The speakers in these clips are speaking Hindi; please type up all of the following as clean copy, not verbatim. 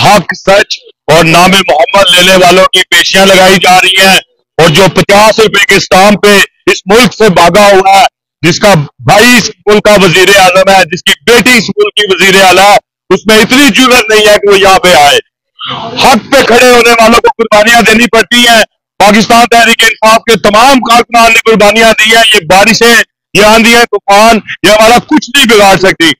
हक सच और नाम मोहम्मद लेने वालों की पेशियां लगाई जा रही हैं और जो 50 रुपए के स्टाम्प पे इस मुल्क से भागा हुआ है, जिसका भाई इस मुल्क का वजीर आजम है, जिसकी बेटी इस मुल्क की वजीर आला है, उसमें इतनी जुर्रत नहीं है कि वो यहाँ पे आए। हक पे खड़े होने वालों को कुर्बानियां देनी पड़ती हैं। पाकिस्तान तहरीक इंसाफ के तमाम कारकुनान ने कुर्बानियां दी हैं। ये बारिशें, ये आंधियां, तूफान, ये हमारा कुछ नहीं बिगाड़ सकती।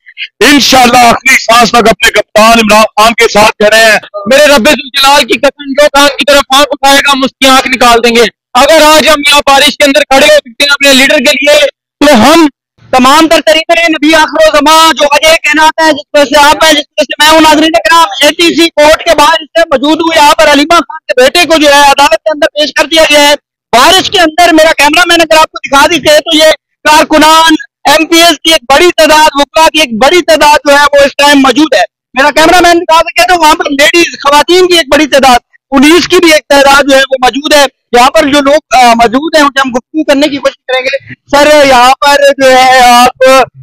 इंशाअल्लाह आखिरी सांस तक अपने कप्तान इमरान खान के साथ खड़े हैं। मेरे रब्बे जुल जलाल की कसम, जो कान की तरफ आंख उठाएगा हम उसकी आंख निकाल देंगे। अगर आज हम यहाँ बारिश के अंदर खड़े हो सकते हैं अपने लीडर के लिए, तो हम तमाम तर तरीके नबी आखिर जमा जो अजय कहना आता है, जिस तरह से आप है, जिस तरह से मैं हूं, नाज़रीन इकराम, एटीसी कोर्ट के बाहर इससे मौजूद हुए। यहाँ पर अलीमा खान के बेटे को जो है अदालत के अंदर पेश कर दिया गया है। बारिश के अंदर मेरा कैमरामैन अगर आपको दिखा दीजिए तो ये कारकुनान, एमपीएस की एक बड़ी तादाद, वुकला की एक बड़ी तादाद जो है वो इस टाइम मौजूद है। मेरा कैमरामैन दिखा सके तो वहां पर लेडीज, खवातीन की एक बड़ी तादाद, पुलिस की भी एक तादाद जो है वो मौजूद है। यहाँ पर जो लोग मौजूद हैं उनसे हम गुफ्तगू करने की कोशिश करेंगे। सर, यहाँ पर जो है आप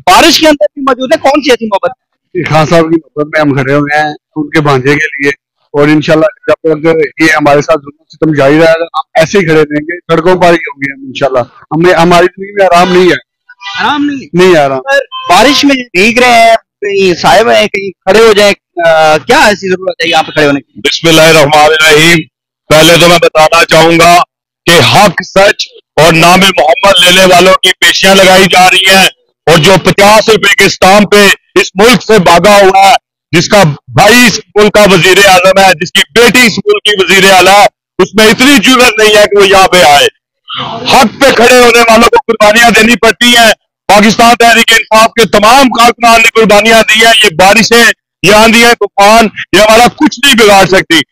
बारिश के अंदर भी मौजूद है, कौन सी ऐसी मोहब्बत? खान साहब की मोहब्बत में हम खड़े हुए हैं उनके भांजे के लिए, और इंशाल्लाह जब तक ये हमारे साथ जुल्म सितम जारी रहेगा हम ऐसे ही खड़े रहेंगे, सड़कों पर ही होंगे हम इंशाल्लाह। हमें हमारी जिंदगी में आराम नहीं है, आराम नहीं आराम। बारिश में भीग रहे हैं, कहीं साहिब है, कहीं खड़े हो जाए, क्या ऐसी जरूरत है यहाँ पे खड़े होने की? बिस्मिल्लाहिर्रहमानिर्रहीम। पहले तो मैं बताना चाहूंगा कि हक सच और नाम मोहम्मद लेने वालों की पेशियां लगाई जा रही हैं और जो 50 रुपए के स्टाम्प पे इस मुल्क से भागा हुआ है, जिसका भाई इस मुल्क का वजीर आजम है, जिसकी बेटी इस मुल्क की वजीर आला है, उसमें इतनी जुर्रत नहीं है कि वो यहाँ पे आए। हक पे खड़े होने वालों को कुर्बानियां देनी पड़ती हैं। पाकिस्तान तहरीक इंसाफ के तमाम कारकुनान ने कुर्बानियां दी हैं। ये बारिशें, ये आंधियां, तूफान, ये हमारा कुछ नहीं बिगाड़ सकती।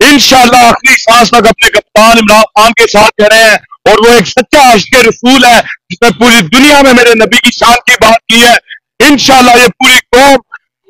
इंशाअल्लाह आखिरी सांस तक अपने कप्तान इमरान खान के साथ खड़े हैं और वो एक सच्चा आशिक रसूल है जिसने पूरी दुनिया में मेरे नबी की शान की बात की है। इंशाअल्लाह ये पूरी कौम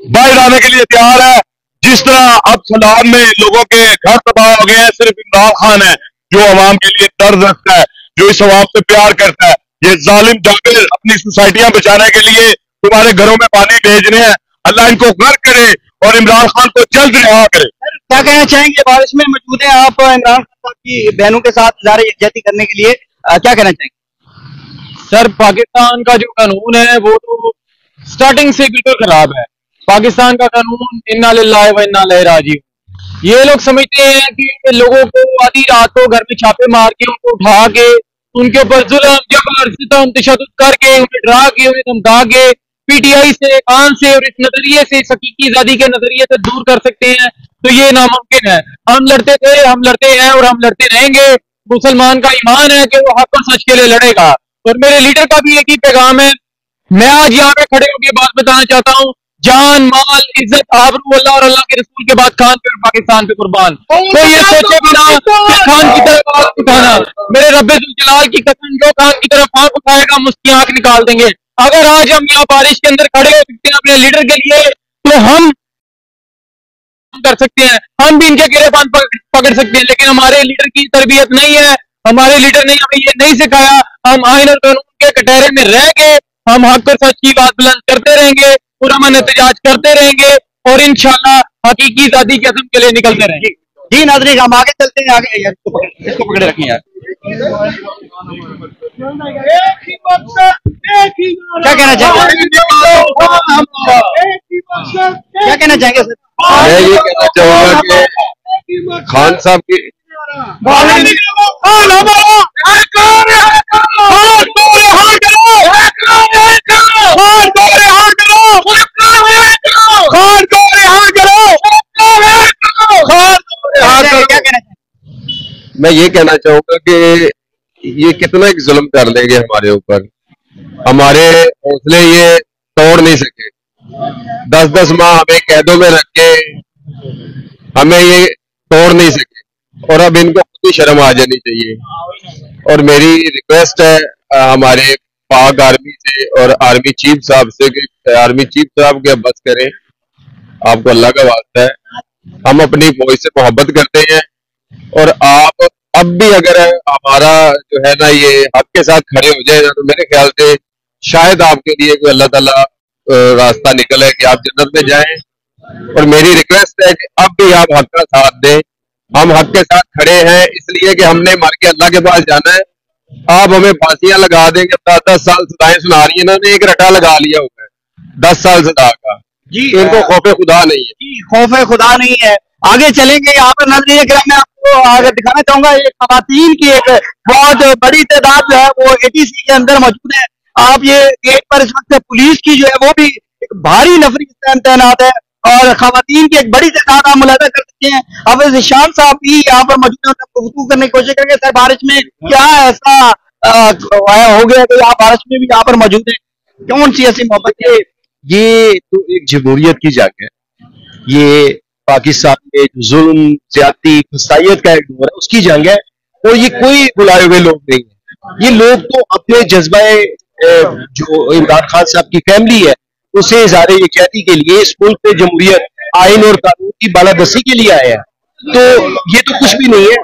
बाहर आने के लिए तैयार है। जिस तरह अब सलाम में लोगों के घर तबाह हो गए हैं, सिर्फ इमरान खान है जो अवाम के लिए दर्द रखता है, जो इस अवाम से प्यार करता है। ये जालिम जाबिर अपनी सोसाइटियां बचाने के लिए तुम्हारे घरों में पानी भेज रहे हैं। अल्लाह इनको गर्क करे और इमरान खान को जल्द रिहा करे। क्या कहना चाहेंगे? बारिश में मौजूद है आप, इमरान खान साहब की बहनों के साथ इज़हार यकजहती करने के लिए, क्या कहना चाहेंगे? सर, पाकिस्तान का जो कानून है वो तो स्टार्टिंग से बिल्कुल खराब है। पाकिस्तान का कानून इन्ना लिल्लाहि व इन्ना इलैहि राजिऊन। ये लोग समझते हैं कि लोगों को आधी रात को घर में छापे मार के, उनको उठा के, उनके ऊपर जुल्म, जबर, सितम, तशद्दुद करके, उन्हें डरा के, उन्हें धमका के, पीटीआई से, कान से और इस नजरिए से, इस हकीकी आजादी के नजरिए से दूर कर सकते हैं, तो ये नामुमकिन है। हम लड़ते थे, हम लड़ते हैं और हम लड़ते रहेंगे। मुसलमान का ईमान है कि वो हक और सच के लिए लड़ेगा और मेरे लीडर का भी एक ही पैगाम है। मैं आज यहाँ पे खड़े होकर बात बताना चाहता हूँ, जान, माल, इज्जत, आबरू अल्लाह और अल्लाह के रसूल के बाद खान पे और पाकिस्तान पे कुर्बान। तो ये सोचे बिना कि खान की तरफ आंख उठाना, मेरे रब्बे जुल जलाल की कसम, जो खान की तरफ आंख उठाएगा हम उसकी आंख निकाल देंगे। अगर आज हम यहाँ बारिश के अंदर खड़े हो सकते हैं अपने लीडर के लिए, तो हम कर सकते हैं, हम भी इनके गिरेबान पकड़ सकते हैं, लेकिन हमारे लीडर की तरबियत नहीं है। हमारे लीडर ने हमें ये नहीं सिखाया। हम आइन और कानून के कटहरे में रह के हम हक और सच की बात बुलंद करते रहेंगे, पुरअमन एहतजाज करते रहेंगे और इंशाअल्लाह हकीकी आजादी के अज़म के लिए निकलते रहेंगे। जी नाज़रीन, हम आगे चलते हैं। आगे इसको पकड़े रखें यार। क्या कहना चाहेंगे? क्या कहना चाहेंगे सर? मैं ये कहना चाहूंगा कि खान साहब की मैं ये कहना चाहूंगा कि ये कितना एक जुल्म कर लेंगे हमारे ऊपर, हमारे हौसले ये तोड़ नहीं सके। 10-10 माह हमें कैदों में रख के हमें ये तोड़ नहीं सके और अब इनको खुद ही शर्म आ जानी चाहिए। और मेरी रिक्वेस्ट है हमारे पाक आर्मी से और आर्मी चीफ साहब से कि आर्मी चीफ साहब के बस करें, आपको अल्लाह का वास्ता है, हम अपनी फौज से मोहब्बत करते हैं और आप अब भी अगर हमारा जो है ना ये हक के साथ खड़े हो जाए ना, तो मेरे ख्याल से शायद आपके लिए कोई अल्लाह ताला रास्ता निकले कि आप जन्नत में जाएं और मेरी रिक्वेस्ट है कि अब भी आप हक का साथ दें। हम हक के साथ खड़े हैं इसलिए कि हमने मर के अल्लाह के पास जाना है। आप हमें फांसियां लगा देंगे, 10-10 साल सदाएं सुना रही है, इन्होंने एक रटा लगा लिया हुआ है 10 साल सदा का जी। इनको खौफ खुदा नहीं है जी, खौफ खुदा नहीं है। आगे चलेंगे, यहाँ पर नजरिए क्रम में आपको आगे दिखाना चाहूंगा एक खवातीन की एक बहुत बड़ी तादाद जो है वो एटीसी के अंदर मौजूद है। आप ये गेट पर इस वक्त पुलिस की जो है वो भी एक भारी नफरी तैनात है और खवातीन की एक बड़ी तादाद आप मुलाजा कर सकते हैं। अब निशान साहब भी यहाँ पर मौजूद है, गुफ्तगू करने की कोशिश करेंगे। सर, बारिश में क्या ऐसा हो गया कि आप बारिश में भी यहाँ पर मौजूद है, कौन सी ऐसी मोहब्बत है? ये तो एक जमहूरियत की जंग है, ये पाकिस्तान में जुल्म, ज्यादती, फसाइयत का एक दौर है, उसकी जंग है। और ये कोई बुलाए हुए लोग नहीं है, ये लोग तो अपने जज्बाए जो इमरान खान साहब की फैमिली है उसे इज़हार यकजहती के लिए इस मुल्क में जमहूरियत, आइन और कानून की बालादस्ती के लिए आए हैं। तो ये तो कुछ भी नहीं है।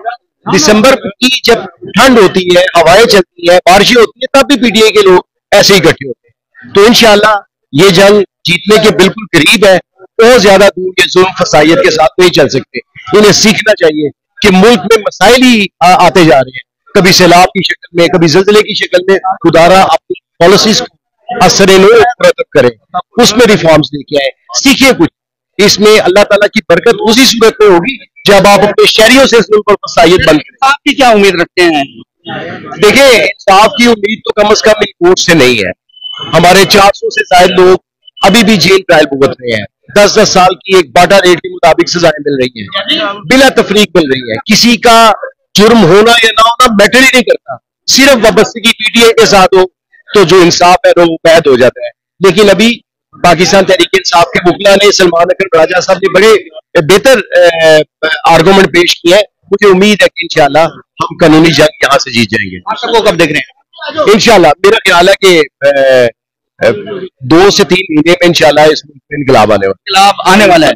दिसंबर की जब ठंड होती है, हवाएं चलती है, बारिशें होती है, तब भी पीटीआई के लोग ऐसे ही इकट्ठे होते हैं। तो इंशाल्लाह ये जंग जीतने के बिल्कुल करीब है। बहुत ज्यादा दूर के जुल्म फसाइयत के साथ नहीं चल सकते। इन्हें सीखना चाहिए कि मुल्क में मसाइल ही आते जा रहे हैं, कभी सैलाब की शक्ल में, कभी जल्जले की शक्ल में। खुदारा अपनी पॉलिसीज को असर मुरतब करें, उसमें रिफॉर्म्स लेके आए, सीखे कुछ। इसमें अल्लाह ताला की बरकत उसी सूरत में होगी जब आप अपने शहरियों से इस मुल्क पर फसाइयत बंद करें। आपकी क्या उम्मीद रखते हैं? देखिए, इंसाफ की उम्मीद तो कम अज कम कोर्ट से नहीं है। हमारे 400 से ज्यादा लोग अभी भी जेल ट्रायल भुगत रहे हैं। 10-10 साल की एक बाटा रेट के मुताबिक सजाएं मिल रही हैं, बिला तफरीक मिल रही है। किसी का जुर्म होना या ना होना मैटर ही नहीं करता, सिर्फ वाबस्तगी पीटीआई के साथ हो तो जो इंसाफ है वो बैद हो जाता है। लेकिन अभी पाकिस्तान तहरीक इंसाफ के वकील ने, सलमान अकरम राजा साहब ने बड़े बेहतर आर्गूमेंट पेश किए हैं। मुझे उम्मीद है कि इंशाल्लाह हम कानूनी जंग यहाँ से जीत जाएंगे। आप सबको कब देख रहे हैं? इंशाल्लाह मेरा ख्याल है कि 2 से 3 महीने में इंशाल्लाह इस मुल्क में इनकलाब आने वाला है।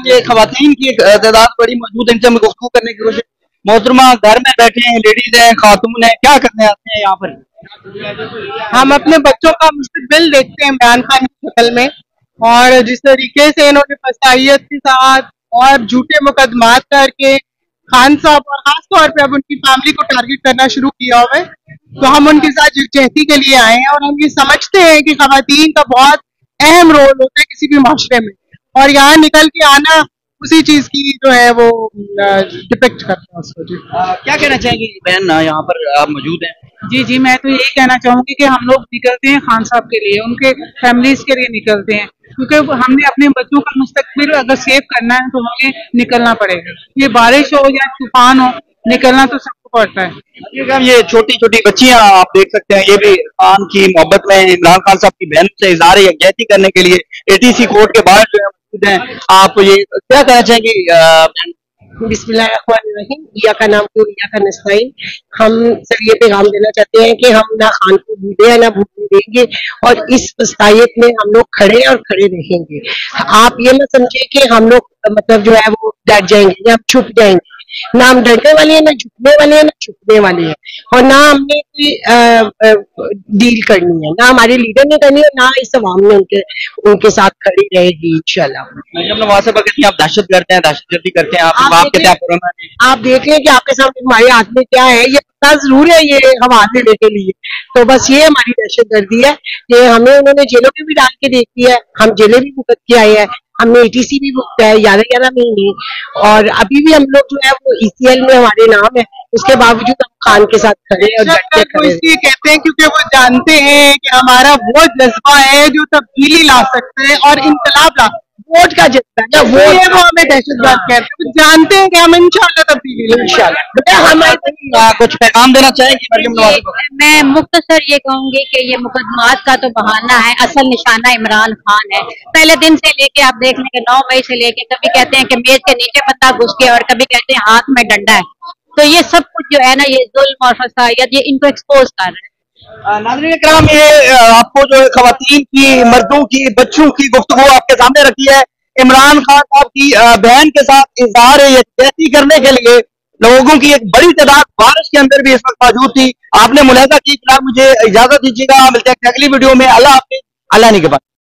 ये खवातीन की एक तादाद बड़ी मौजूद है, इनसे हम गुफ्तगू करने की कोशिश। मोहतरमा घर में बैठे हैं, लेडीज हैं, खातून हैं, क्या करने आते हैं यहाँ पर? हम अपने बच्चों का मुस्तकबिल देखते हैं इमरान खान की शक्ल में, और जिस तरीके से इन्होंने फसाइयत के साथ और झूठे मुकदमात करके खान साहब और खास तौर पे अब उनकी फैमिली को टारगेट करना शुरू किया हुआ है, तो हम उनके साथ यकजहती के लिए आए हैं। और हम ये समझते हैं कि खवातीन का बहुत अहम रोल होता है किसी भी माशरे में, और यहाँ निकल के आना उसी चीज की जो है वो डिपेक्ट करता है उसको। जी क्या कहना चाहेंगे बहन, यहाँ पर आप मौजूद हैं? जी, मैं तो यही कहना चाहूंगी कि हम लोग निकलते हैं खान साहब के लिए, उनके फैमिलीज के लिए निकलते हैं, क्योंकि हमने अपने बच्चों का मुस्तकबिल अगर सेव करना है तो हमें निकलना पड़ेगा। ये बारिश हो या तूफान हो, निकलना तो सबको पड़ता है। ये छोटी छोटी बच्चियां आप देख सकते हैं, ये भी खान की मोहब्बत में इमरान खान साहब की बहन से इज़हार यकजहती करने के लिए एटीसी कोर्ट के बाहर जो है मौजूद हैं। आप ये क्या कहना चाहेंगे? बिस्मिल्लाहिर्रहमानिर्रहीम, इया का नाम को इया का नस्ताइन। हम सब ये पैगाम देना चाहते हैं कि हम ना खान को भूले ना भूलने देंगे, और इस फसाइयत में हम लोग खड़े और खड़े रहेंगे। आप ये ना समझे कि हम लोग मतलब जो है वो डर जाएंगे या छुप जाएंगे। ना हम डरने वाले हैं, ना झुकने वाले हैं, ना छुपने वाले हैं, और ना हमने कोई डील करनी है, ना हमारे लीडर ने करनी है, ना इस अवाम ने उनके साथ खड़ी रहेगी इंशाल्लाह। वहां से बगैर आप दहशतगर्दी करते हैं, आप देख लें कि आपके सामने हमारे हाथ में क्या है, ये पता जरूर है ये हम हाथ लेने के लिए। तो बस ये हमारी दहशतगर्दी है, ये हमें उन्होंने जेलों में भी डाल के देखी है, हम जेलें भी भुगत के आए हैं, हमने एटीसी भी भुगता है 11 महीने, और अभी भी हम लोग जो है वो ईसीएल में हमारे नाम है, उसके बावजूद हम खान के साथ खड़े और डटे खड़े। इसलिए कहते हैं क्योंकि वो जानते हैं कि हमारा वो जज्बा है जो तब्दीली ला सकते हैं और इनकलाब ला, वोट का जज्बा है, वो हमें दहशतगर्द कहते हैं। तो जानते हैं कि हम इंशाल्लाह तब्दीली इंशाल्लाह। कुछ पैगाम देना चाहेंगे? मैं मुख्तसर ये कहूंगी कि ये मुकदमात का तो बहाना है, असल निशाना इमरान खान है। पहले दिन से लेके आप देख लेंगे 9 मई से लेके, कभी कहते हैं कि मेज के नीचे पत्ता घुस गया और कभी कहते हैं हाथ में डंडा है। तो ये सब कुछ जो है ना, ये जुल्म और फसाइयत, ये इनको एक्सपोज कर रहे हैं। नाज़रीन इकराम, ये आपको जो खवातीन की, मर्दों की, बच्चों की गुफ्तगू आपके सामने रखी है। इमरान खान साहब की बहन के साथ इज़हार यकजहती करने के लिए लोगों की एक बड़ी तादाद बारिश के अंदर भी इस वक्त मौजूद थी। आपने मुलाहिजा की। मुझे इजाजत दीजिएगा, मिलते हैं अगली वीडियो में। अल्लाह हाफिज़, अल्लाह निगहबान।